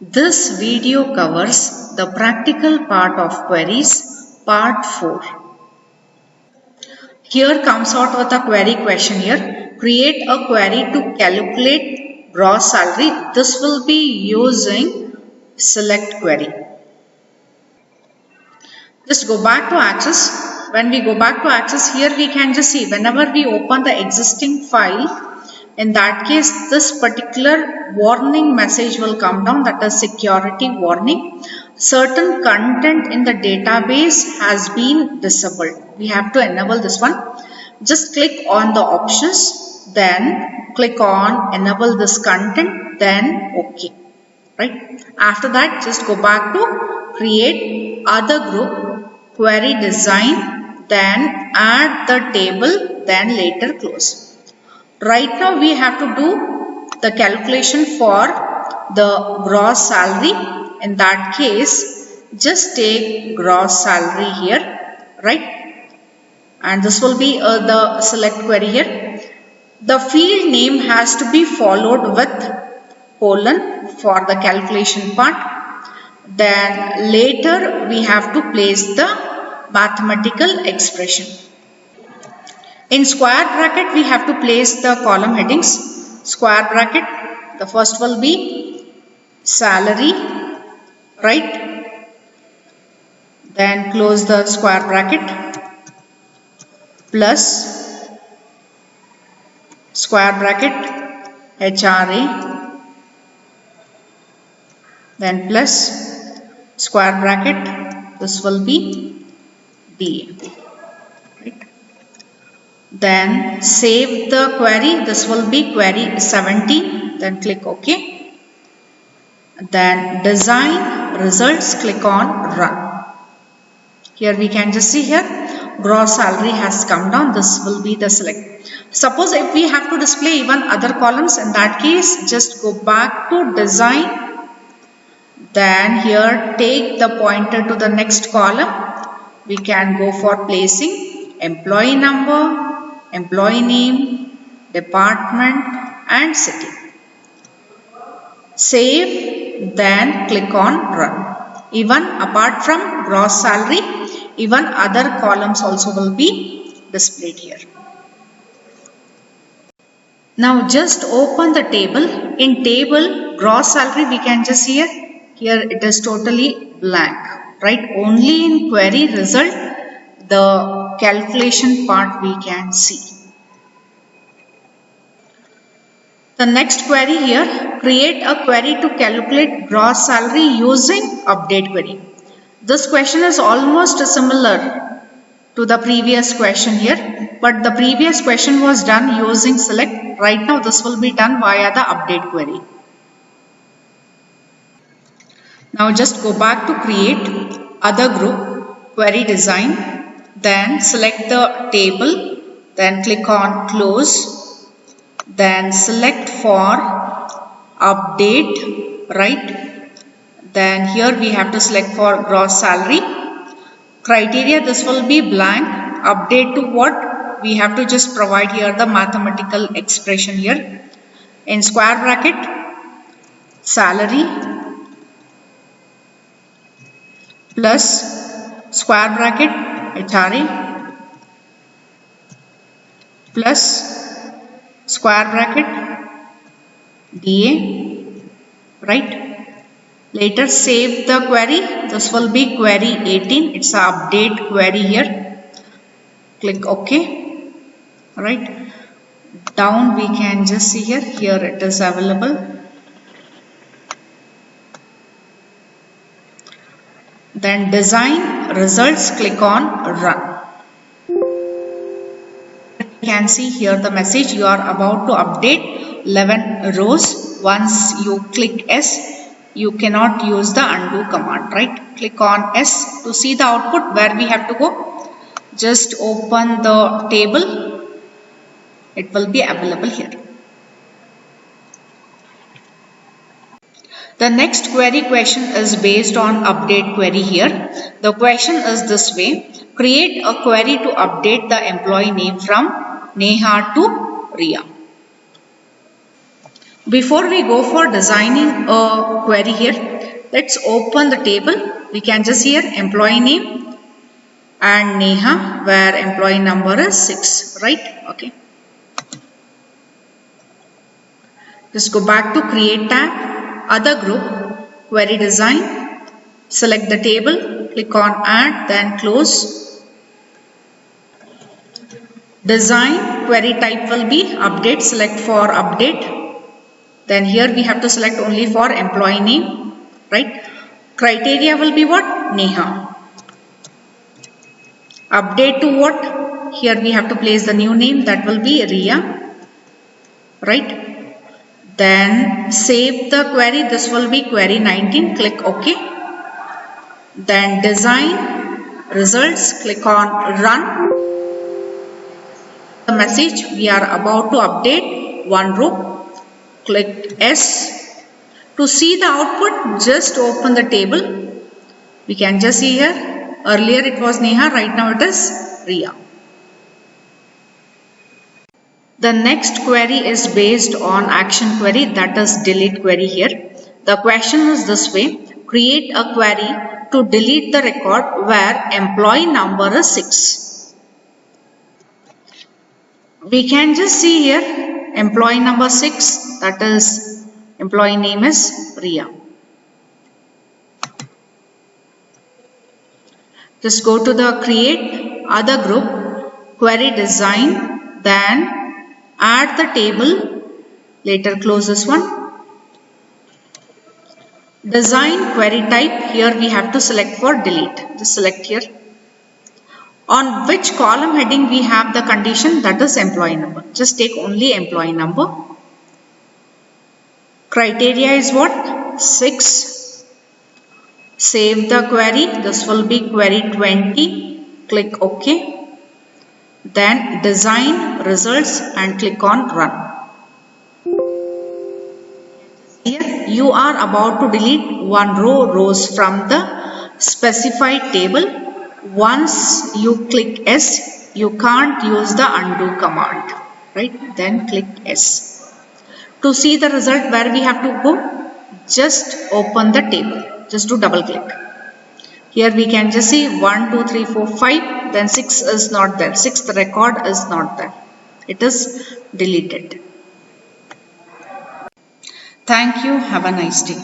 This video covers the practical part of queries, part 4. Here comes out with a query question here. Create a query to calculate gross salary. This will be using select query. Just go back to Access. When we go back to Access, here we can just see whenever we open the existing file, in that case, this particular warning message will come down, that is security warning. Certain content in the database has been disabled. We have to enable this one. Just click on the options, then click on enable this content, then OK. Right? After that, just go back to create other group, query design, then add the table, then later close. Right now we have to do the calculation for the gross salary. In that case, just take gross salary here, right? And this will be the select query here. The field name has to be followed with colon for the calculation part. Then later we have to place the mathematical expression. In square bracket, we have to place the column headings. Square bracket, the first will be salary, right? Then close the square bracket, plus square bracket, HRA, then plus square bracket, this will be DA. Then save the query. This will be query 17. Then click OK. Then design results. Click on run. Here we can just see here gross salary has come down. This will be the select. Suppose if we have to display even other columns, in that case just go back to design. Then here take the pointer to the next column. We can go for placing employee number, employee name, department and city. Save, then click on run. Even apart from gross salary, even other columns also will be displayed here. Now just open the table. In table gross salary we can just see here it is totally blank, right? Only in query result the calculation part we can see. The next query here, create a query to calculate gross salary using update query. This question is almost similar to the previous question here, but the previous question was done using select. Right now this will be done via the update query. Now just go back to create other group, query design. Then select the table, then click on close, then select for update, right? Then here we have to select for gross salary. Criteria, this will be blank. Update to what? We have to just provide here the mathematical expression here. In square bracket, salary plus square bracket HRA plus square bracket DA, right? Later save the query. This will be query 18. It's an update query here. Click OK. Right. Down we can just see here. Here it is available. Then design results, click on run. You can see here the message, you are about to update 11 rows. Once you click S, you cannot use the undo command, right? Click on S to see the output. Where we have to go? Just open the table. It will be available here. The next query question is based on update query here. The question is this way. Create a query to update the employee name from Neha to Riya. Before we go for designing a query here, let's open the table. We can just here employee name and Neha, where employee number is 6, right? Okay. Just go back to create tab, other group, query design, select the table, click on add, then close. Design query type will be update, select for update. Then here we have to select only for employee name, right? Criteria will be what? Neha. Update to what? Here we have to place the new name, that will be Riya, right? Then save the query, this will be query 19, click OK. Then design, results, click on run. The message, we are about to update one row. Click S. To see the output, just open the table. We can just see here, earlier it was Neha, right now it is Riya. The next query is based on action query, that is delete query here. The question is this way, create a query to delete the record where employee number is 6. We can just see here employee number 6, that is employee name is Riya. Just go to the create other group, query design, then add the table, later close this one. Design query type, here we have to select for delete, just select here. On which column heading we have the condition, that is employee number. Just take only employee number. Criteria is what? 6. Save the query. This will be query 20. Click OK. Then design, results and click on run. Here you are about to delete one rows from the specified table. Once you click S, you can't use the undo command, right? Then click S. To see the result, where we have to go, just open the table, just do double click. Here we can just see 1, 2, 3, 4, 5, then 6 is not there, 6th record is not there, it is deleted. Thank you, have a nice day.